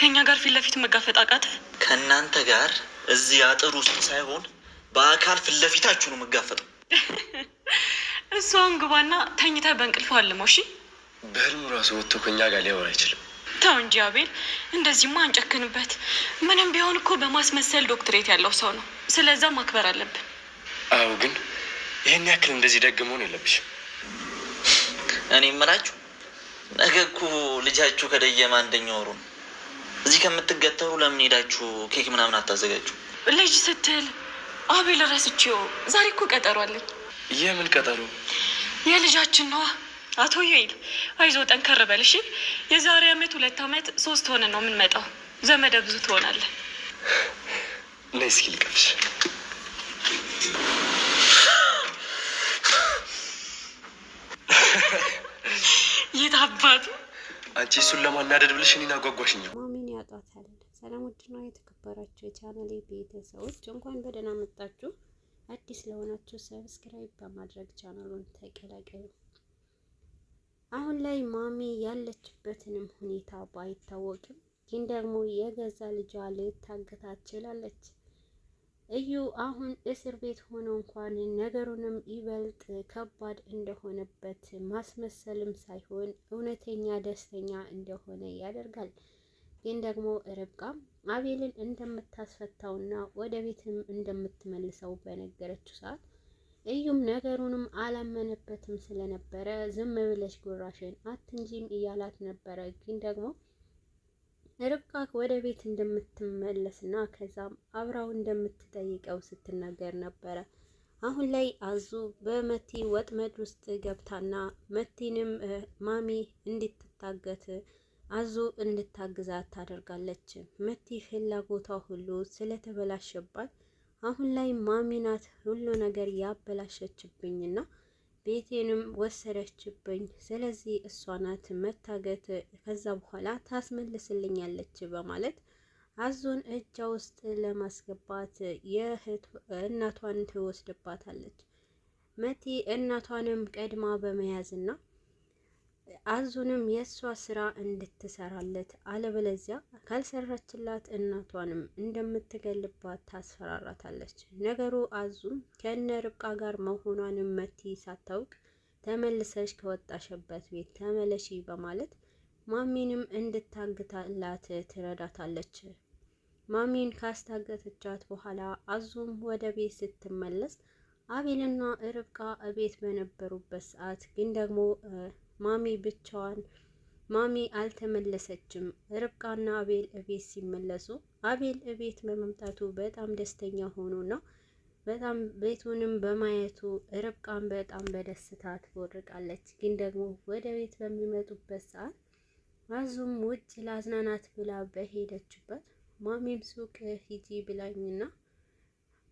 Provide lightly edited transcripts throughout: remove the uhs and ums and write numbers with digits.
ከኛ ጋር ፊት ለፊት መጋፈጥ አቃተ? ከእናንተ ጋር እዚህ አጥር ውስጥ ሳይሆን በአካል ፊት ለፊታችሁ ነው መጋፈጠው። እሷን ግባና ተኝተህ በእንቅልፍ አልመው። እሺ በህልሙ ራሱ ወጥቶ ከኛ ጋር ሊያወራ አይችልም። ተው እንጂ አቤል፣ እንደዚህማ አንጨክንበት። ምንም ቢሆን እኮ በማስመሰል ዶክትሬት ያለው ሰው ነው። ስለዛ ማክበር አለብን። አዎ፣ ግን ይህን ያክል እንደዚህ ደግ መሆን የለብሽም። እኔ እምላችሁ ነገ እኮ ልጃችሁ ከደየማ አንደኛ ወሩ ነው። እዚህ ከምትገተሩ ለምን ሄዳችሁ ኬክ ምናምን አታዘጋጁ? ልጅ ስትል አቤል፣ ረስቼው ዛሬ እኮ ቀጠሮ አለኝ። የምን ቀጠሮ? የልጃችን ነዋ። አቶ ዮኤል አይዞ፣ ጠንከር በል እሺ። የዛሬ አመት 2 አመት 3 ሆነን ነው የምንመጣው። ዘመደ ብዙ ትሆናለህ። ነይ እስኪ ልቀፍሽ። የታባቱ አንቺ እሱን ለማናደድ ብለሽ እኔን አጓጓሽኝ። ማሚን ያጧታል። ሰላም ውድና የተከበራችሁ የቻናሌ ቤተሰቦች እንኳን በደህና መጣችሁ። አዲስ ለሆናችሁ ሰብስክራይብ በማድረግ ቻናሉን ተቀላቀሉ። አሁን ላይ ማሚ ያለችበትንም ሁኔታ ባይታወቅም ግን ደግሞ የገዛ ልጇ ልታገታት ችላለች። እዩ አሁን እስር ቤት ሆኖ እንኳን ነገሩንም ይበልጥ ከባድ እንደሆነበት ማስመሰልም ሳይሆን እውነተኛ ደስተኛ እንደሆነ ያደርጋል። ግን ደግሞ ርብቃ አቤልን እንደምታስፈታውና ወደ ቤትም እንደምትመልሰው በነገረችው ሰዓት እዩም ነገሩንም አላመነበትም ስለነበረ ዝም ብለሽ ጉራሽን አትንጂም እያላት ነበረ። ግን ደግሞ ርብቃ ወደ ቤት እንደምትመለስና ከዛም አብራው እንደምትጠይቀው ስትናገር ነበረ። አሁን ላይ አዙ በመቲ ወጥመድ ውስጥ ገብታና መቲንም ማሚ እንድትታገት አዙ እንድታግዛት ታደርጋለች። መቲ ፍላጎቷ ሁሉ ስለተበላሸባት አሁን ላይ ማሚ ናት ሁሉ ነገር ያበላሸችብኝና ቤቴንም ወሰደችብኝ። ስለዚህ እሷ ናት መታገት ከዛ በኋላ ታስመልስልኛለች በማለት አዙን እጇ ውስጥ ለማስገባት እናቷን ትወስድባታለች። መቲ እናቷንም ቀድማ በመያዝና አዙንም የእሷ ስራ እንድትሰራለት አለበለዚያ ካልሰራችላት እናቷንም እንደምትገልባት ታስፈራራታለች። ነገሩ አዙም ከነ ርብቃ ጋር መሆኗንም መቲ ሳታውቅ ተመልሰሽ ከወጣሽበት ቤት ተመለሺ በማለት ማሚንም እንድታግታላት ትረዳታለች። ማሚን ካስታገተቻት በኋላ አዙም ወደ ቤት ስትመለስ አቤልና ርብቃ እቤት በነበሩበት ሰዓት ግን ደግሞ ማሚ ብቻዋን ማሚ አልተመለሰችም። ርብቃና አቤል እቤት ሲመለሱ አቤል እቤት በመምጣቱ በጣም ደስተኛ ሆኖና በጣም ቤቱንም በማየቱ ርብቃን በጣም በደስታ ትቦርቃለች። ግን ደግሞ ወደ ቤት በሚመጡበት ሰዓት አዙም ውጭ ላዝናናት ብላ በሄደችበት ማሚም ሱቅ ሂጂ ብላኝና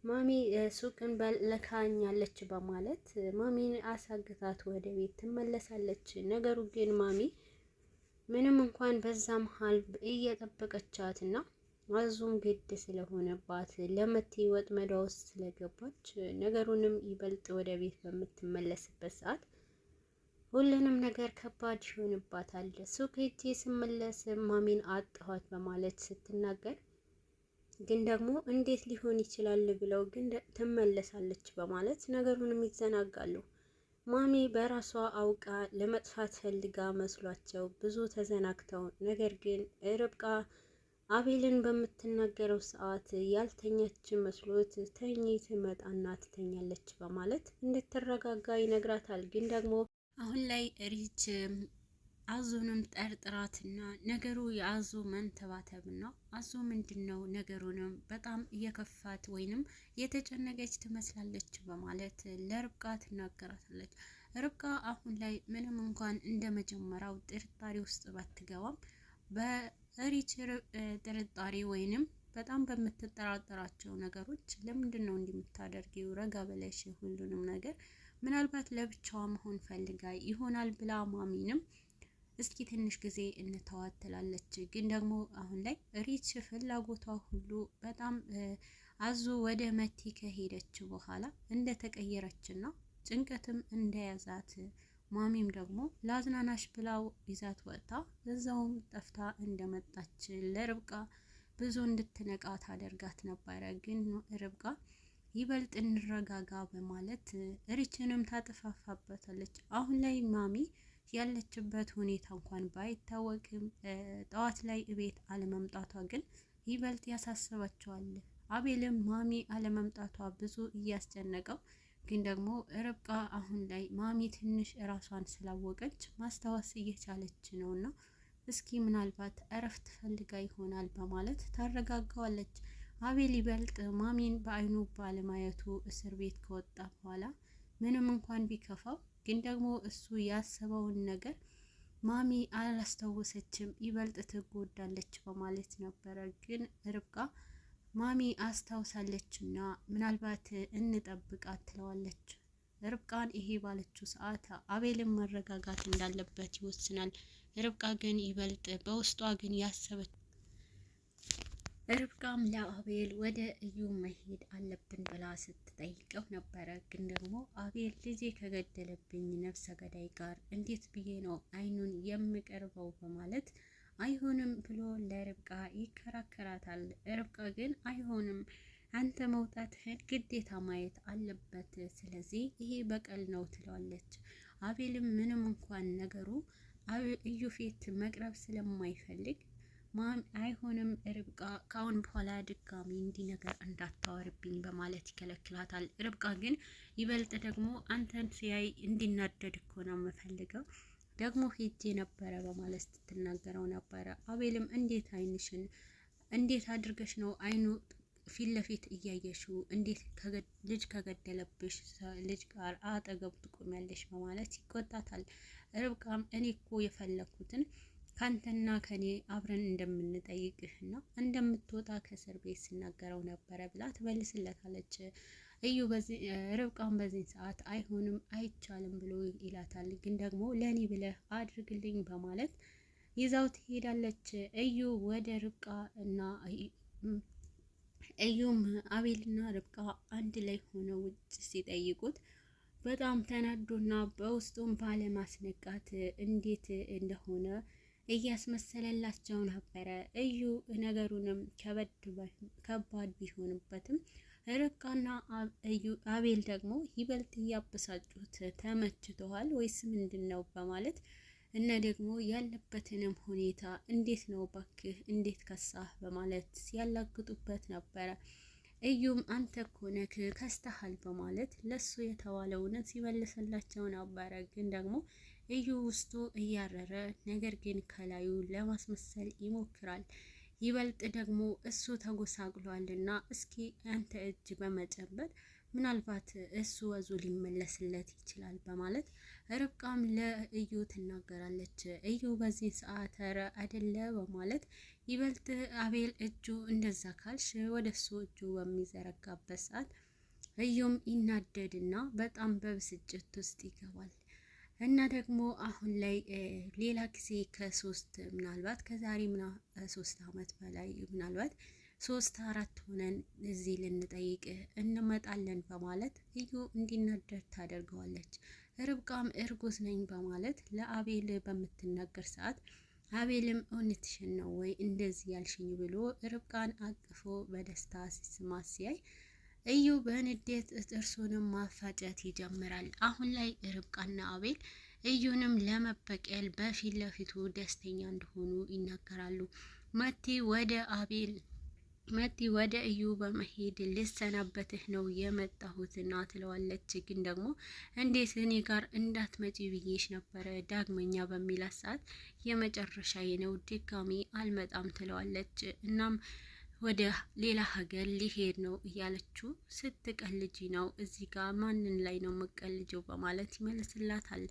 ማሚ ሱቅን ለካኛለች በማለት ማሚን አሳግታት ወደ ቤት ትመለሳለች። ነገሩ ግን ማሚ ምንም እንኳን በዛ መሀል እየጠበቀቻትና አዙም ግድ ስለሆነባት ለመቲ ወጥመዷ ውስጥ ስለገባች ነገሩንም ይበልጥ ወደ ቤት በምትመለስበት ሰዓት ሁሉንም ነገር ከባድ ይሆንባታል። ሱቅ ሄጄ ስመለስ ማሚን አጣኋት በማለት ስትናገር ግን ደግሞ እንዴት ሊሆን ይችላል ብለው ግን ትመለሳለች በማለት ነገሩንም ይዘናጋሉ። ማሚ በራሷ አውቃ ለመጥፋት ፈልጋ መስሏቸው ብዙ ተዘናግተው፣ ነገር ግን ርብቃ አቤልን በምትናገረው ሰዓት ያልተኛች መስሎት ተኝ ትመጣና ትተኛለች በማለት እንድትረጋጋ ይነግራታል። ግን ደግሞ አሁን ላይ ሪች አዙንም ጠርጥራትና ነገሩ የአዙ መንተባተብ ነው። አዙ ምንድነው ነገሩንም በጣም እየከፋት ወይንም የተጨነቀች ትመስላለች በማለት ለርብቃ ትናገራታለች። ርብቃ አሁን ላይ ምንም እንኳን እንደ መጀመሪያው ጥርጣሬ ውስጥ ባትገባም በሪች ጥርጣሬ ወይንም በጣም በምትጠራጠራቸው ነገሮች ለምንድን ነው እንደምታደርጊው ረጋ በለሽ ሁሉንም ነገር ምናልባት ለብቻዋ መሆን ፈልጋ ይሆናል ብላ ማሚንም እስኪ ትንሽ ጊዜ እንተዋት ትላለች። ግን ደግሞ አሁን ላይ ሪች ፍላጎቷ ሁሉ በጣም አዙ ወደ መቲ ከሄደች በኋላ እንደተቀየረችና ጭንቀትም እንደያዛት ማሚም ደግሞ ላዝናናሽ ብላው ይዛት ወጥታ እዛውም ጠፍታ እንደመጣች ለርብቃ ብዙ እንድትነቃ ታደርጋት ነበረ። ግን ርብቃ ይበልጥ እንረጋጋ በማለት ሪችንም ታጠፋፋበታለች። አሁን ላይ ማሚ ያለችበት ሁኔታ እንኳን ባይታወቅም ጠዋት ላይ እቤት አለመምጣቷ ግን ይበልጥ ያሳስባቸዋል። አቤልም ማሚ አለመምጣቷ ብዙ እያስጨነቀው፣ ግን ደግሞ ርብቃ አሁን ላይ ማሚ ትንሽ እራሷን ስላወቀች ማስታወስ እየቻለች ነውና እስኪ ምናልባት እረፍት ፈልጋ ይሆናል በማለት ታረጋጋዋለች። አቤል ይበልጥ ማሚን በአይኑ ባለማየቱ እስር ቤት ከወጣ በኋላ ምንም እንኳን ቢከፋው፣ ግን ደግሞ እሱ ያሰበውን ነገር ማሚ አላስታወሰችም፣ ይበልጥ ትጎዳለች በማለት ነበረ። ግን ርብቃ ማሚ አስታውሳለችና ምናልባት እንጠብቃት ትለዋለች። ርብቃን ይሄ ባለችው ሰዓት አቤልን መረጋጋት እንዳለበት ይወስናል። ርብቃ ግን ይበልጥ በውስጧ ግን ያሰበች። ርብቃም ለአቤል ወደ እዩ መሄድ አለብን ብላ ስትጠይቀው ነበረ። ግን ደግሞ አቤል ልጄ ከገደለብኝ ነፍሰ ገዳይ ጋር እንዴት ብዬ ነው አይኑን የምቀርበው በማለት አይሆንም ብሎ ለርብቃ ይከራከራታል። ርብቃ ግን አይሆንም፣ አንተ መውጣትህን ግዴታ ማየት አለበት፣ ስለዚህ ይሄ በቀል ነው ትለዋለች። አቤልም ምንም እንኳን ነገሩ እዩ ፊት መቅረብ ስለማይፈልግ አይሆንም ርብቃ ካሁን በኋላ ድጋሚ እንዲህ ነገር እንዳታወርብኝ በማለት ይከለክላታል። ርብቃ ግን ይበልጥ ደግሞ አንተን ሲያይ እንዲናደድ እኮ ነው የምፈልገው፣ ደግሞ ሄጄ ነበረ በማለት ስትናገረው ነበረ። አቤልም እንዴት አይንሽን እንዴት አድርገሽ ነው አይኑ ፊት ለፊት እያየሽው እንዴት ልጅ ከገደለብሽ ልጅ ጋር አጠገቡ ትቆሚያለሽ በማለት ይቆጣታል። ርብቃም እኔ እኮ የፈለኩትን ካንተና ከኔ አብረን እንደምንጠይቅህና እንደምትወጣ ከእስር ቤት ሲናገረው ነበረ ብላ ትመልስለታለች። እዩ ርብቃም በዚህ ሰዓት አይሆንም አይቻልም ብሎ ይላታል። ግን ደግሞ ለኔ ብለህ አድርግልኝ በማለት ይዛው ትሄዳለች። እዩ ወደ ርብቃ እና እዩም አቤልና ርብቃ አንድ ላይ ሆነው ውጭ ሲጠይቁት በጣም ተናዶና በውስጡም ባለማስነቃት እንዴት እንደሆነ እያስመሰለላቸው ነበረ። እዩ ነገሩንም ከባድ ቢሆንበትም ርብቃና አቤል ደግሞ ይበልጥ እያበሳጩት ተመችተዋል ወይስ ምንድን ነው በማለት እና ደግሞ ያለበትንም ሁኔታ እንዴት ነው ባክህ እንዴት ከሳህ በማለት ሲያላግጡበት ነበረ። እዩም አንተ እኮ ነህ ከስተሃል በማለት ለሱ የተባለውን ሲመልስላቸው ነበረ። ግን ደግሞ እዩ ውስጡ እያረረ ነገር ግን ከላዩ ለማስመሰል ይሞክራል። ይበልጥ ደግሞ እሱ ተጎሳቅሏልና እስኪ አንተ እጅ በመጨበጥ ምናልባት እሱ ወዙ ሊመለስለት ይችላል በማለት ርብቃም ለእዩ ትናገራለች። እዩ በዚህ ሰዓት ኧረ አይደለ በማለት ይበልጥ አቤል እጁ እንደዛ ካልሽ ወደ እሱ እጁ በሚዘረጋበት ሰዓት እዩም ይናደድና በጣም በብስጭት ውስጥ ይገባል። እና ደግሞ አሁን ላይ ሌላ ጊዜ ምናልባት ከዛሬ 3 አመት በላይ ምናልባት 3-4 ሆነን እዚህ ልንጠይቅ እንመጣለን በማለት እዩ እንዲናደድ ታደርገዋለች። ርብቃም እርጉዝ ነኝ በማለት ለአቤል በምትናገር ሰዓት አቤልም እውነትሽን ነው ወይ እንደዚህ ያልሽኝ ብሎ ርብቃን አቅፎ በደስታ ሲስማት ሲያይ እዩ በንዴት ጥርሱንም ማፋጨት ይጀምራል። አሁን ላይ ርብቃና አቤል እዩንም ለመበቀል በፊት ለፊቱ ደስተኛ እንደሆኑ ይናገራሉ። መቲ ወደ እዩ በመሄድ ልሰናበትህ ነው የመጣሁትና ትለዋለች። ግን ደግሞ እንዴት እኔ ጋር እንዳትመጪ ብዬሽ ነበረ ዳግመኛ በሚላት ሰዓት የመጨረሻዬ ነው ድጋሚ አልመጣም ትለዋለች። እናም ወደ ሌላ ሀገር ሊሄድ ነው እያለችው ስትቀልጂ ነው እዚህ ጋር ማንን ላይ ነው መቀልጀው በማለት ይመልስላታል።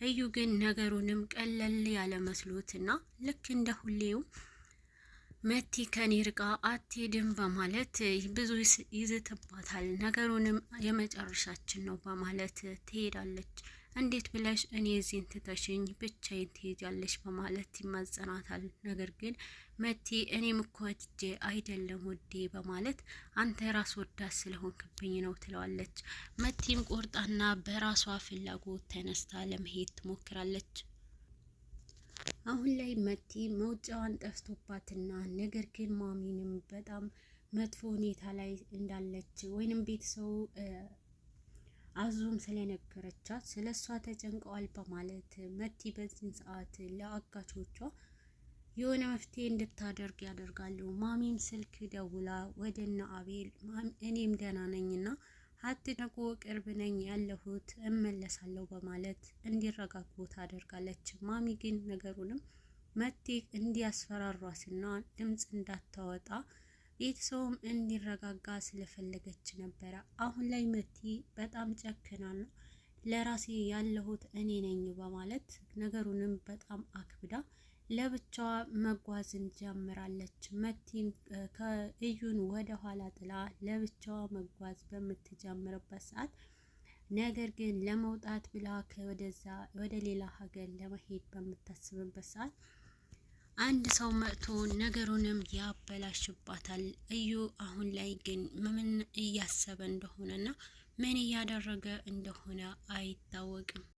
እዩ ግን ነገሩንም ቀለል ያለ መስሎትና ልክ እንደ ሁሌው መቲ ከኔ ርቃ አትሄድም በማለት ብዙ ይዝትባታል። ነገሩንም የመጨረሻችን ነው በማለት ትሄዳለች። እንዴት ብለሽ እኔ እዚህን ትተሽኝ ብቻዬን ትሄጃለሽ በማለት ይማጸናታል። ነገር ግን መቲ እኔም እኮ ወድጄ አይደለም ውዴ በማለት አንተ ራስ ወዳድ ስለሆንክብኝ ነው ትለዋለች። መቲም ቆርጣና በራሷ ፍላጎት ተነስታ ለመሄድ ትሞክራለች። አሁን ላይ መቲ መውጫዋን ጠፍቶባትና ነገር ግን ማሚንም በጣም መጥፎ ሁኔታ ላይ እንዳለች ወይንም ቤተሰቡ አዙም ስለነገረቻት ስለሷ ተጨንቀዋል በማለት መቲ በዚህን ሰዓት ለአጋቾቿ የሆነ መፍትሄ እንድታደርግ ያደርጋሉ። ማሚም ስልክ ደውላ ወደና አቤል እኔም ደህና ነኝና አትነቁ፣ ቅርብ ነኝ ያለሁት እመለሳለሁ በማለት እንዲረጋጉ ታደርጋለች። ማሚ ግን ነገሩንም መቲ እንዲያስፈራሯትና ድምጽ እንዳታወጣ ቤተሰቡም እንዲረጋጋ ስለፈለገች ነበረ። አሁን ላይ መቲ በጣም ጨክናና ለራሴ ያለሁት እኔ ነኝ በማለት ነገሩንም በጣም አክብዳ ለብቻዋ መጓዝን ጀምራለች። መቲም ከእዩን ወደ ኋላ ጥላ ለብቻዋ መጓዝ በምትጀምርበት ሰዓት ነገር ግን ለመውጣት ብላ ወደ ሌላ ሀገር ለመሄድ በምታስብበት ሰዓት አንድ ሰው መጥቶ ነገሩንም ያበላሽባታል። እዩ አሁን ላይ ግን ምን እያሰበ እንደሆነና ምን እያደረገ እንደሆነ አይታወቅም።